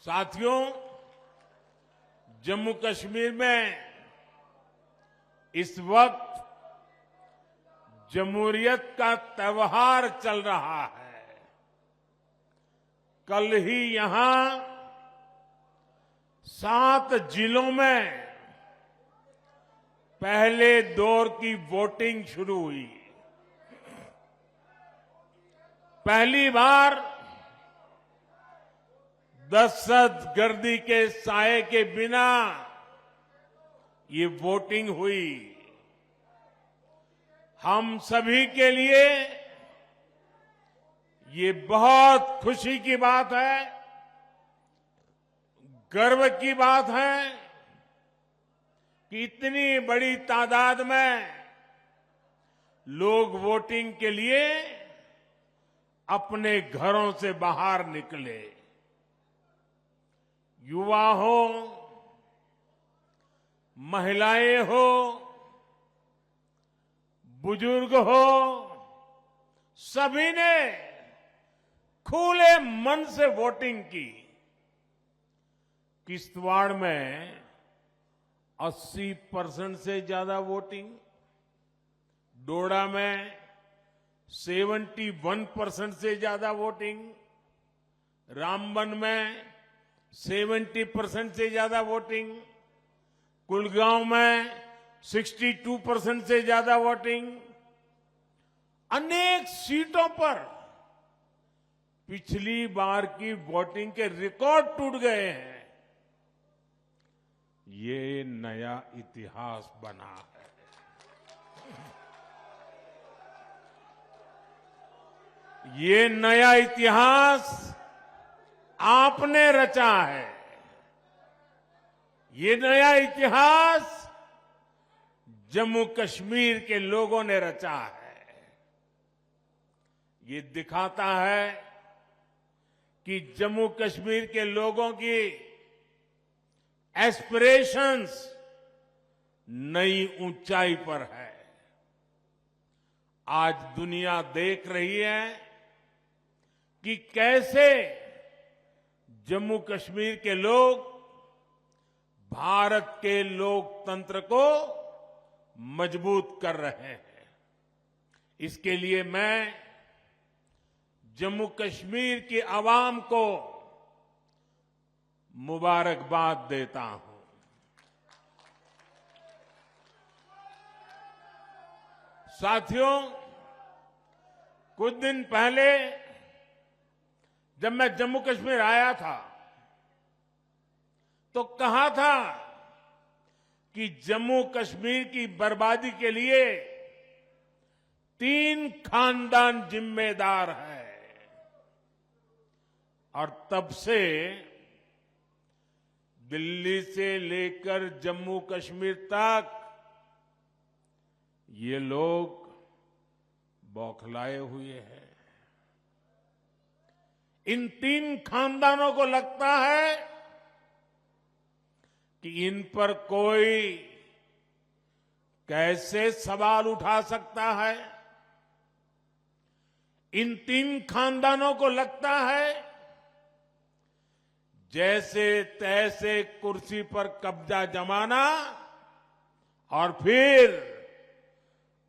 साथियों, जम्मू कश्मीर में इस वक्त जमहूरियत का त्योहार चल रहा है। कल ही यहां 7 जिलों में पहले दौर की वोटिंग शुरू हुई। पहली बार दहशतगर्दी के साए के बिना ये वोटिंग हुई। हम सभी के लिए ये बहुत खुशी की बात है, गर्व की बात है कि इतनी बड़ी तादाद में लोग वोटिंग के लिए अपने घरों से बाहर निकले। युवा हो, महिलाएं हो, बुजुर्ग हो, सभी ने खुले मन से वोटिंग की। किश्तवाड़ में 80% से ज्यादा वोटिंग, डोडा में 71% से ज्यादा वोटिंग, रामबन में 70% से ज्यादा वोटिंग, कुलगांव में 62% से ज्यादा वोटिंग। अनेक सीटों पर पिछली बार की वोटिंग के रिकॉर्ड टूट गए हैं। ये नया इतिहास बना है। ये नया इतिहास आपने रचा है। ये नया इतिहास जम्मू कश्मीर के लोगों ने रचा है। ये दिखाता है कि जम्मू कश्मीर के लोगों की एस्पिरेशंस नई ऊंचाई पर है। आज दुनिया देख रही है कि कैसे जम्मू कश्मीर के लोग भारत के लोकतंत्र को मजबूत कर रहे हैं। इसके लिए मैं जम्मू कश्मीर की आवाम को मुबारकबाद देता हूं। साथियों, कुछ दिन पहले जब मैं जम्मू कश्मीर आया था तो कहा था कि जम्मू कश्मीर की बर्बादी के लिए 3 खानदान जिम्मेदार है। और तब से दिल्ली से लेकर जम्मू कश्मीर तक ये लोग बौखलाए हुए हैं। इन 3 खानदानों को लगता है कि इन पर कोई कैसे सवाल उठा सकता है। इन 3 खानदानों को लगता है जैसे तैसे कुर्सी पर कब्जा जमाना और फिर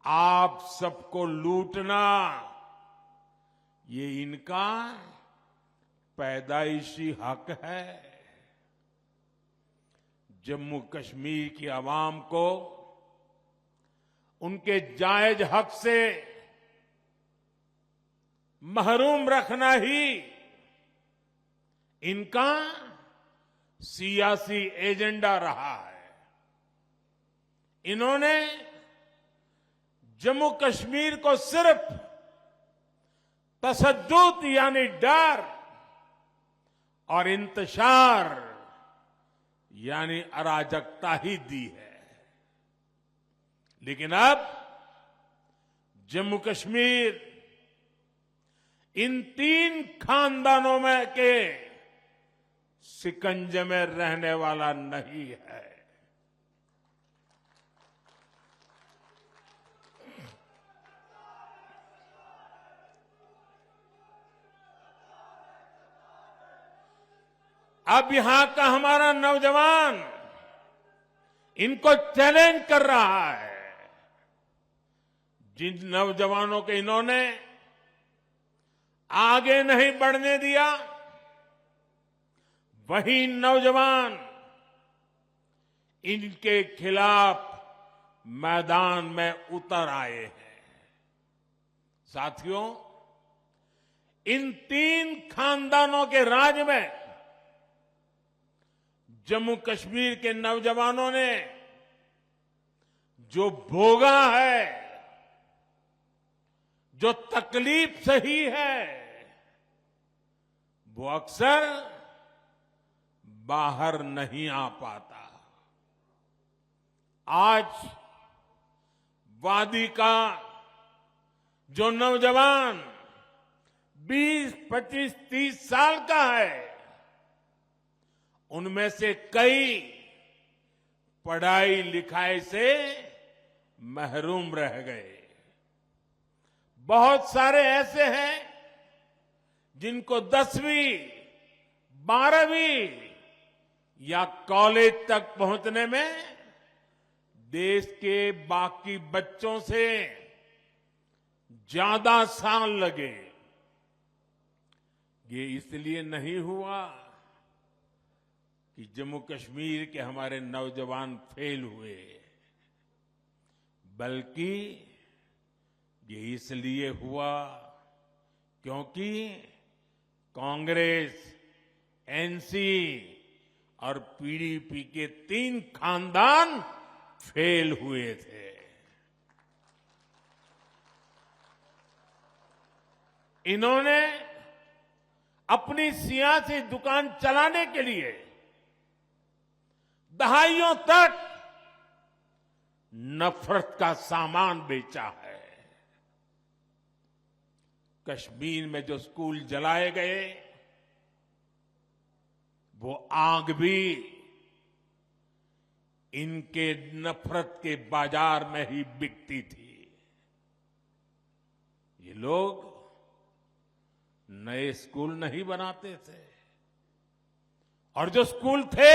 आप सबको लूटना, ये इनका पैदाइशी हक है। जम्मू कश्मीर की आवाम को उनके जायज हक से महरूम रखना ही इनका सियासी एजेंडा रहा है। इन्होंने जम्मू कश्मीर को सिर्फ तशद्दुद यानी डर और इंतशार यानी अराजकता ही दी है। लेकिन अब जम्मू कश्मीर इन 3 खानदानों में के शिकंजे में रहने वाला नहीं है। अब यहां का हमारा नौजवान इनको चैलेंज कर रहा है। जिन नौजवानों के इन्होंने आगे नहीं बढ़ने दिया, वही नौजवान इनके खिलाफ मैदान में उतर आए हैं। साथियों, इन 3 खानदानों के राज में जम्मू कश्मीर के नौजवानों ने जो भोगा है, जो तकलीफ सही है, वो अक्सर बाहर नहीं आ पाता। आज वादी का जो नौजवान 20, 25, 30 साल का है, उनमें से कई पढ़ाई लिखाई से महरूम रह गए। बहुत सारे ऐसे हैं जिनको 10वीं, 12वीं या कॉलेज तक पहुंचने में देश के बाकी बच्चों से ज्यादा साल लगे। ये इसलिए नहीं हुआ कि जम्मू कश्मीर के हमारे नौजवान फेल हुए, बल्कि ये इसलिए हुआ क्योंकि कांग्रेस, एनसी और पीडीपी के 3 खानदान फेल हुए थे। इन्होंने अपनी सियासी दुकान चलाने के लिए दहाइयों तक नफरत का सामान बेचा है। कश्मीर में जो स्कूल जलाए गए, वो आग भी इनके नफरत के बाजार में ही बिकती थी। ये लोग नए स्कूल नहीं बनाते थे, और जो स्कूल थे,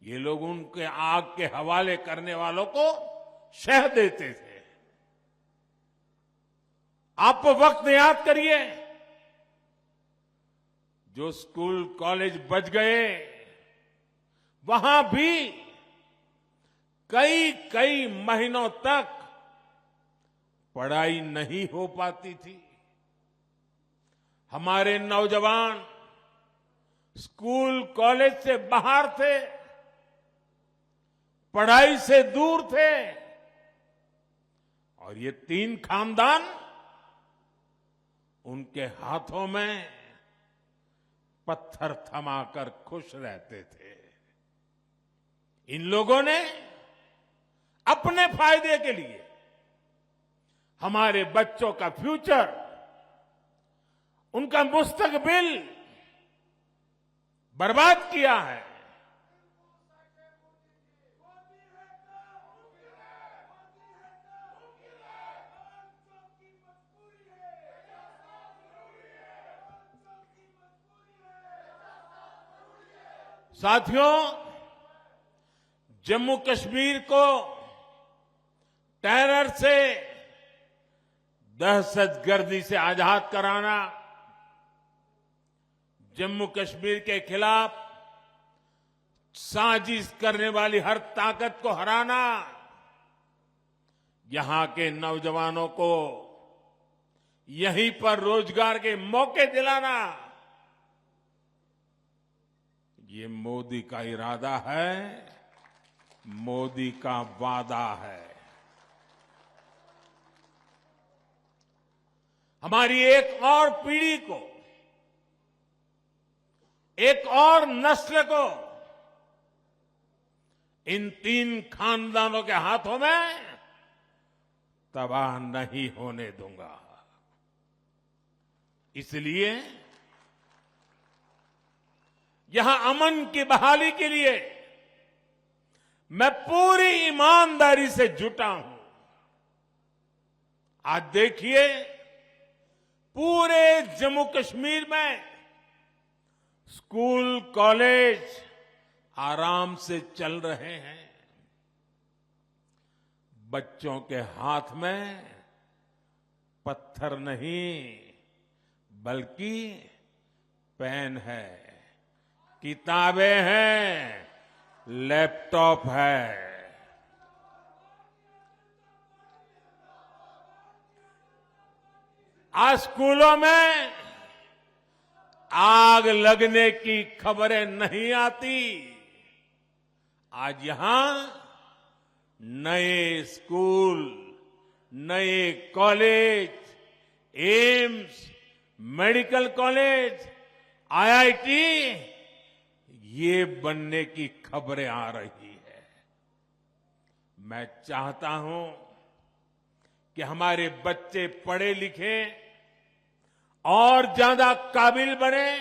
ये लोग उनके आग के हवाले करने वालों को शह देते थे। आप वक्त याद करिए, जो स्कूल कॉलेज बच गए, वहां भी कई महीनों तक पढ़ाई नहीं हो पाती थी। हमारे नौजवान स्कूल कॉलेज से बाहर थे, पढ़ाई से दूर थे, और ये 3 खानदान उनके हाथों में पत्थर थमाकर खुश रहते थे। इन लोगों ने अपने फायदे के लिए हमारे बच्चों का फ्यूचर, उनका मुस्तकबिल बर्बाद किया है। साथियों, जम्मू कश्मीर को टेरर से, दहशतगर्दी से आजाद कराना, जम्मू कश्मीर के खिलाफ साजिश करने वाली हर ताकत को हराना, यहां के नौजवानों को यहीं पर रोजगार के मौके दिलाना, ये मोदी का इरादा है, मोदी का वादा है। हमारी एक और पीढ़ी को, एक और नस्ल को इन 3 खानदानों के हाथों में तबाह नहीं होने दूंगा। इसलिए यहां अमन की बहाली के लिए मैं पूरी ईमानदारी से जुटा हूं। आज देखिए, पूरे जम्मू कश्मीर में स्कूल कॉलेज आराम से चल रहे हैं। बच्चों के हाथ में पत्थर नहीं बल्कि पेन है, किताबें हैं, लैपटॉप है। आज स्कूलों में आग लगने की खबरें नहीं आती। आज यहां नए स्कूल, नए college, AIIMS, medical college, IIT ये बनने की खबरें आ रही है। मैं चाहता हूं कि हमारे बच्चे पढ़े लिखे और ज्यादा काबिल बने,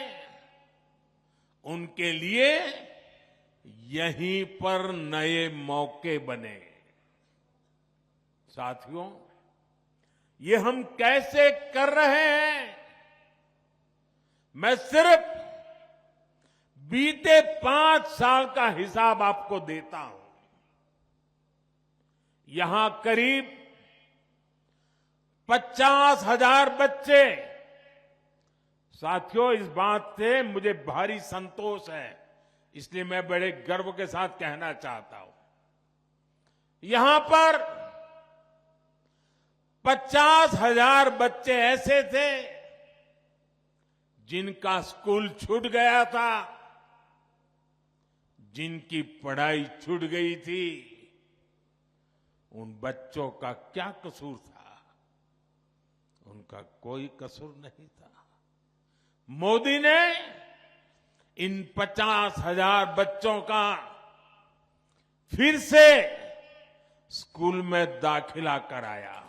उनके लिए यहीं पर नए मौके बने। साथियों, ये हम कैसे कर रहे हैं? मैं सिर्फ बीते 5 साल का हिसाब आपको देता हूं। यहां करीब 50,000 बच्चे। साथियों, इस बात से मुझे भारी संतोष है, इसलिए मैं बड़े गर्व के साथ कहना चाहता हूं, यहां पर 50,000 बच्चे ऐसे थे जिनका स्कूल छूट गया था, जिनकी पढ़ाई छूट गई थी। उन बच्चों का क्या कसूर था? उनका कोई कसूर नहीं था। मोदी ने इन 50,000 बच्चों का फिर से स्कूल में दाखिला कराया।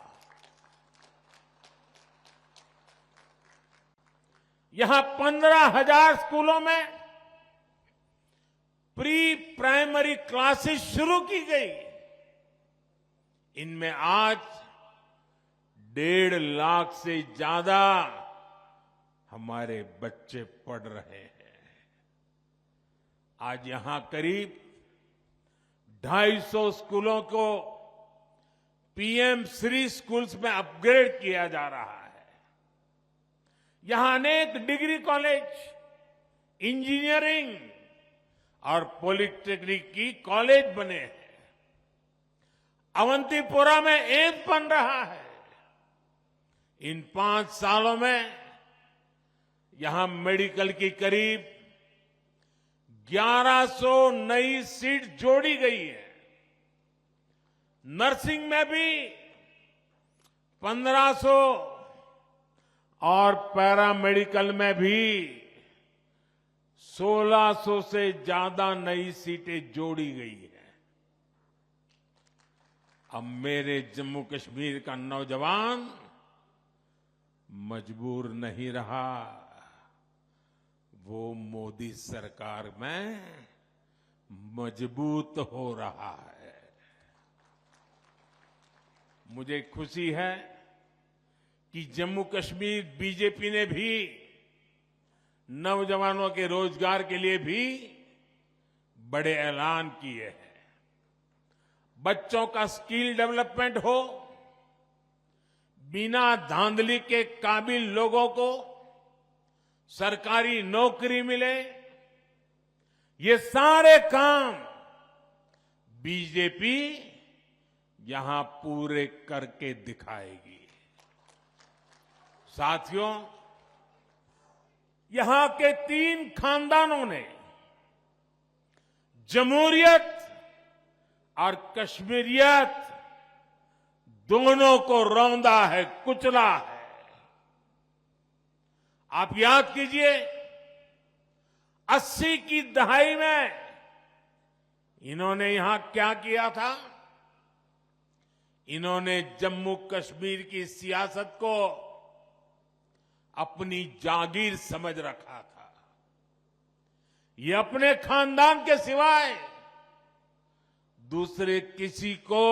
यहां 15,000 स्कूलों में प्री प्राइमरी क्लासेस शुरू की गई। इनमें आज 1.5 लाख से ज्यादा हमारे बच्चे पढ़ रहे हैं। आज यहां करीब 250 स्कूलों को पीएम श्री स्कूल्स में अपग्रेड किया जा रहा है। यहां अनेक डिग्री कॉलेज, इंजीनियरिंग और पॉलिटेक्निक की कॉलेज बने हैं। अवंतीपुरा में एम्स बन रहा है। इन 5 सालों में यहां मेडिकल की करीब 1100 नई सीट जोड़ी गई है। नर्सिंग में भी 1500 और पैरामेडिकल में भी 1600 से ज्यादा नई सीटें जोड़ी गई है। अब मेरे जम्मू कश्मीर का नौजवान मजबूर नहीं रहा, वो मोदी सरकार में मजबूत हो रहा है। मुझे खुशी है कि जम्मू कश्मीर बीजेपी ने भी नौजवानों के रोजगार के लिए भी बड़े ऐलान किए हैं। बच्चों का स्किल डेवलपमेंट हो, बिना धांधली के काबिल लोगों को सरकारी नौकरी मिले, ये सारे काम बीजेपी यहां पूरे करके दिखाएगी। साथियों, यहां के 3 खानदानों ने जमहूरियत और कश्मीरियत दोनों को रौंदा है, कुचला है। आप याद कीजिए, 80 की दहाई में इन्होंने यहां क्या किया था? इन्होंने जम्मू कश्मीर की सियासत को अपनी जागीर समझ रखा था। ये अपने खानदान के सिवाय दूसरे किसी को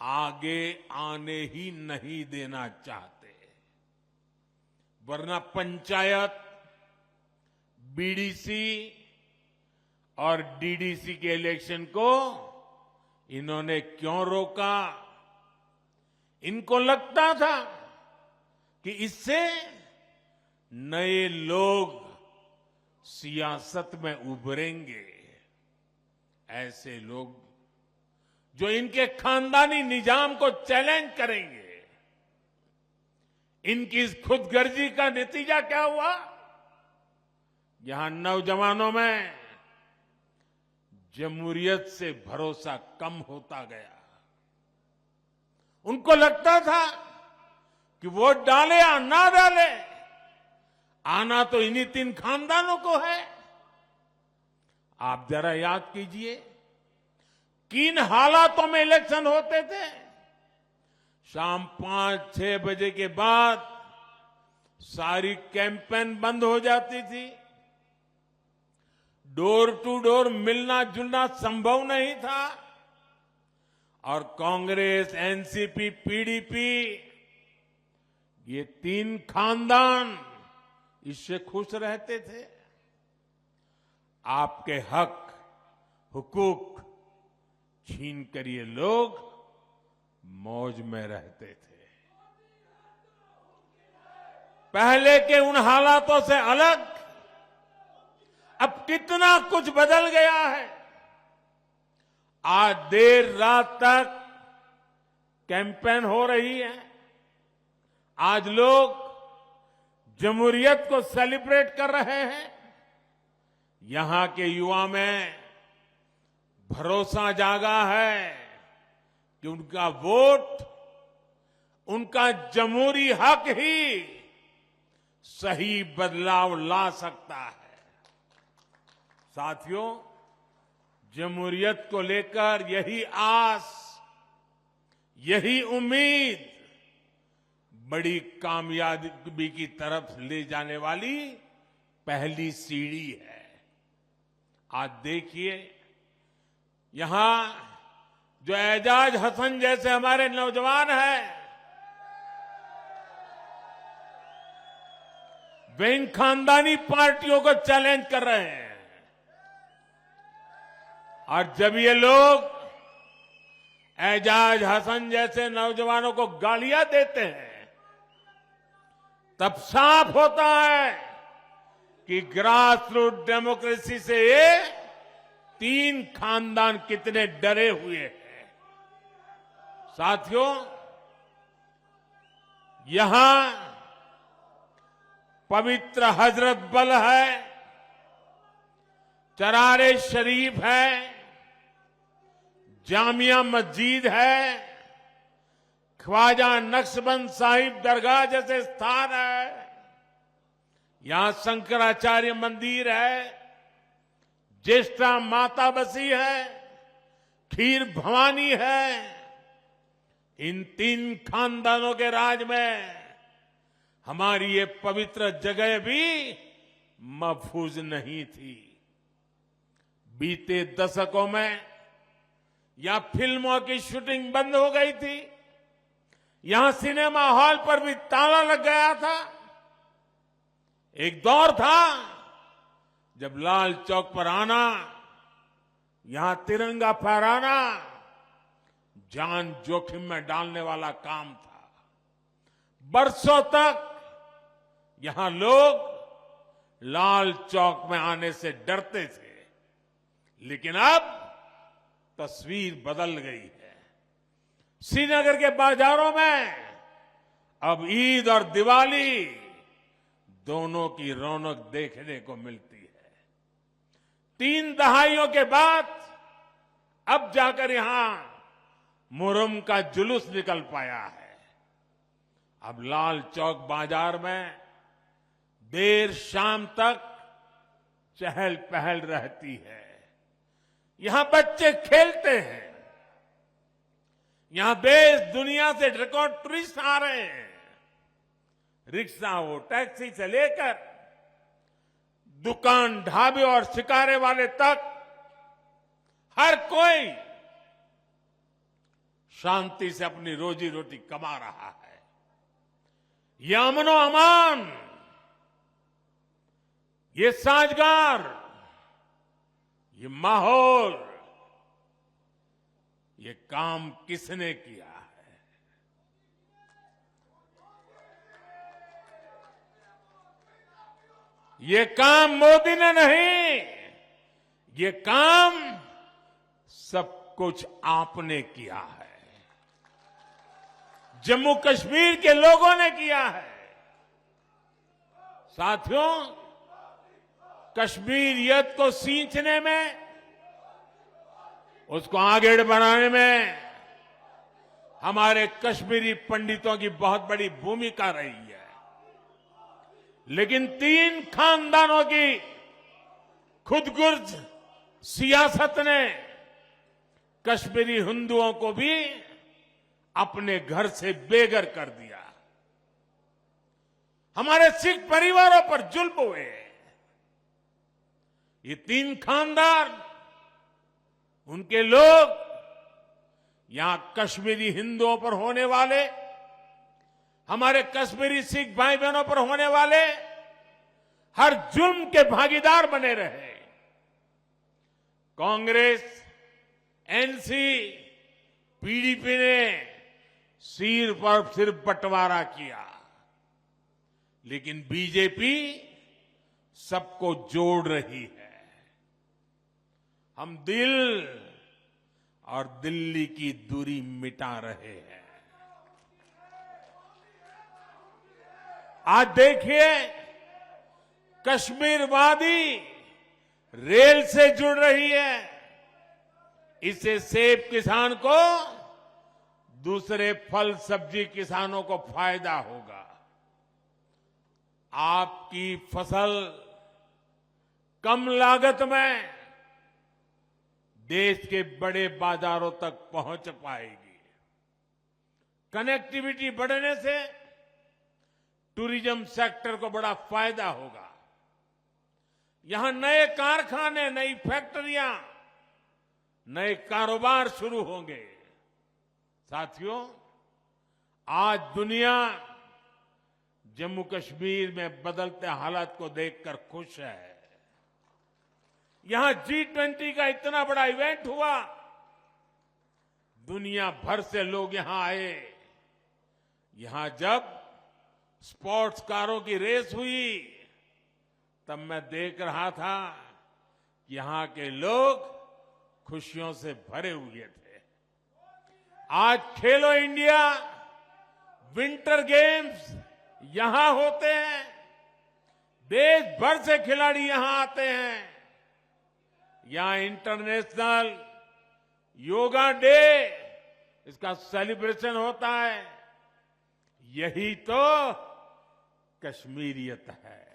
आगे आने ही नहीं देना चाहते, वरना पंचायत, बीडीसी और डीडीसी के इलेक्शन को इन्होंने क्यों रोका? इनको लगता था कि इससे नए लोग सियासत में उभरेंगे। ऐसे लोग जो इनके खानदानी निजाम को चैलेंज करेंगे। इनकी इस खुदगर्जी का नतीजा क्या हुआ? यहां नौजवानों में जमहूरियत से भरोसा कम होता गया। उनको लगता था कि वोट डाले या ना डाले, आना तो इन्हीं 3 खानदानों को है। आप जरा याद कीजिए किन हालातों में इलेक्शन होते थे। शाम 5-6 बजे के बाद सारी कैंपेन बंद हो जाती थी। डोर टू डोर मिलना जुलना संभव नहीं था और कांग्रेस, एनसीपी, पीडीपी ये 3 खानदान इससे खुश रहते थे। आपके हक, हुकूक छीन कर ये लोग मौज में रहते थे। पहले के उन हालातों से अलग अब कितना कुछ बदल गया है। आज देर रात तक कैंपेन हो रही है। आज लोग जमहूरियत को सेलिब्रेट कर रहे हैं। यहां के युवा में भरोसा जागा है कि उनका वोट, उनका जमहूरी हक ही सही बदलाव ला सकता है। साथियों, जमहूरियत को लेकर यही आस, यही उम्मीद बड़ी कामयाबी की तरफ ले जाने वाली पहली सीढ़ी है। आज देखिए यहां जो एजाज हसन जैसे हमारे नौजवान हैं, वे इन खानदानी पार्टियों को चैलेंज कर रहे हैं। और जब ये लोग एजाज हसन जैसे नौजवानों को गालियां देते हैं, तब साफ होता है कि ग्रास रूट डेमोक्रेसी से ये 3 खानदान कितने डरे हुए हैं। साथियों, यहां पवित्र हजरत बल है, चरारे शरीफ है, जामिया मस्जिद है, ख्वाजा नक्शबंद साहिब दरगाह जैसे स्थान है, यहां शंकराचार्य मंदिर है, ज्येष्ठा माता बसी है, खीर भवानी है। इन 3 खानदानों के राज में हमारी ये पवित्र जगह भी महफूज नहीं थी। बीते दशकों में यहां फिल्मों की शूटिंग बंद हो गई थी। यहां सिनेमा हॉल पर भी ताला लग गया था। एक दौर था जब लाल चौक पर आना, यहां तिरंगा फहराना जान जोखिम में डालने वाला काम था। बरसों तक यहां लोग लाल चौक में आने से डरते थे, लेकिन अब तस्वीर बदल गई है। श्रीनगर के बाजारों में अब ईद और दिवाली दोनों की रौनक देखने को मिलती है। 3 दहाइयों के बाद अब जाकर यहां मुहर्रम का जुलूस निकल पाया है। अब लाल चौक बाजार में देर शाम तक चहल पहल रहती है। यहां बच्चे खेलते हैं। यहां देश दुनिया से रिकॉर्ड टूरिस्ट आ रहे हैं। रिक्शा हो, टैक्सी से लेकर दुकान, ढाबे और शिकारे वाले तक हर कोई शांति से अपनी रोजी रोटी कमा रहा है। यह अमनो अमान, ये साजगार, ये माहौल, ये काम किसने किया है? ये काम मोदी ने नहीं, ये काम सब कुछ आपने किया है, जम्मू कश्मीर के लोगों ने किया है। साथियों, कश्मीरियत को सींचने में, उसको आगे बढ़ाने में हमारे कश्मीरी पंडितों की बहुत बड़ी भूमिका रही है। लेकिन 3 खानदानों की खुदगर्ज सियासत ने कश्मीरी हिंदुओं को भी अपने घर से बेघर कर दिया। हमारे सिख परिवारों पर जुल्म हुए। ये 3 खानदान, उनके लोग यहां कश्मीरी हिंदुओं पर होने वाले, हमारे कश्मीरी सिख भाई बहनों पर होने वाले हर जुल्म के भागीदार बने रहे। कांग्रेस, एनसी, पीडीपी ने सिर पर सिर बंटवारा किया, लेकिन बीजेपी सबको जोड़ रही है। हम दिल और दिल्ली की दूरी मिटा रहे हैं। आज देखिए, कश्मीर वादी रेल से जुड़ रही है। इससे सेब किसान को, दूसरे फल सब्जी किसानों को फायदा होगा। आपकी फसल कम लागत में देश के बड़े बाजारों तक पहुंच पाएगी। कनेक्टिविटी बढ़ने से टूरिज्म सेक्टर को बड़ा फायदा होगा। यहां नए कारखाने, नई फैक्ट्रियां, नए कारोबार शुरू होंगे। साथियों, आज दुनिया जम्मू कश्मीर में बदलते हालात को देखकर खुश है। यहां G20 का इतना बड़ा इवेंट हुआ, दुनिया भर से लोग यहां आए। यहां जब स्पोर्ट्स कारों की रेस हुई, तब मैं देख रहा था कि यहां के लोग खुशियों से भरे हुए थे। आज खेलो इंडिया विंटर गेम्स यहां होते हैं, देश भर से खिलाड़ी यहां आते हैं। यहां इंटरनेशनल योगा डे, इसका सेलिब्रेशन होता है। यही तो कश्मीरियत है,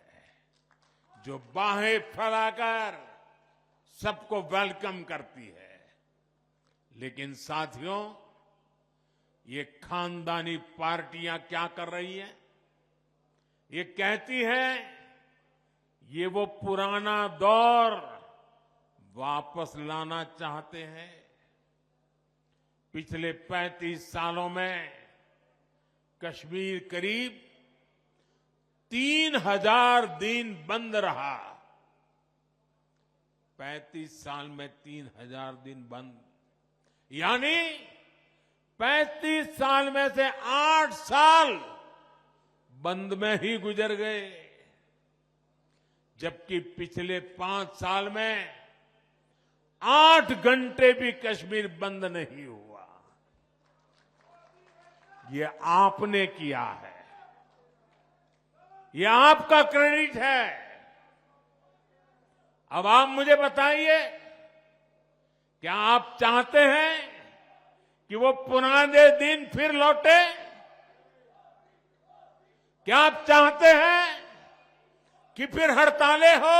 जो बाहें फैलाकर सबको वेलकम करती है। लेकिन साथियों, ये खानदानी पार्टियां क्या कर रही हैं? ये कहती हैं ये वो पुराना दौर वापस लाना चाहते हैं। पिछले 35 सालों में कश्मीर करीब 3000 दिन बंद रहा। 35 साल में 3000 दिन बंद, यानी 35 साल में से 8 साल बंद में ही गुजर गए। जबकि पिछले 5 साल में 8 घंटे भी कश्मीर बंद नहीं हुआ। ये आपने किया है, ये आपका क्रेडिट है। अब आप मुझे बताइए, क्या आप चाहते हैं कि वो पुराने दिन फिर लौटे? क्या आप चाहते हैं कि फिर हड़तालें हो?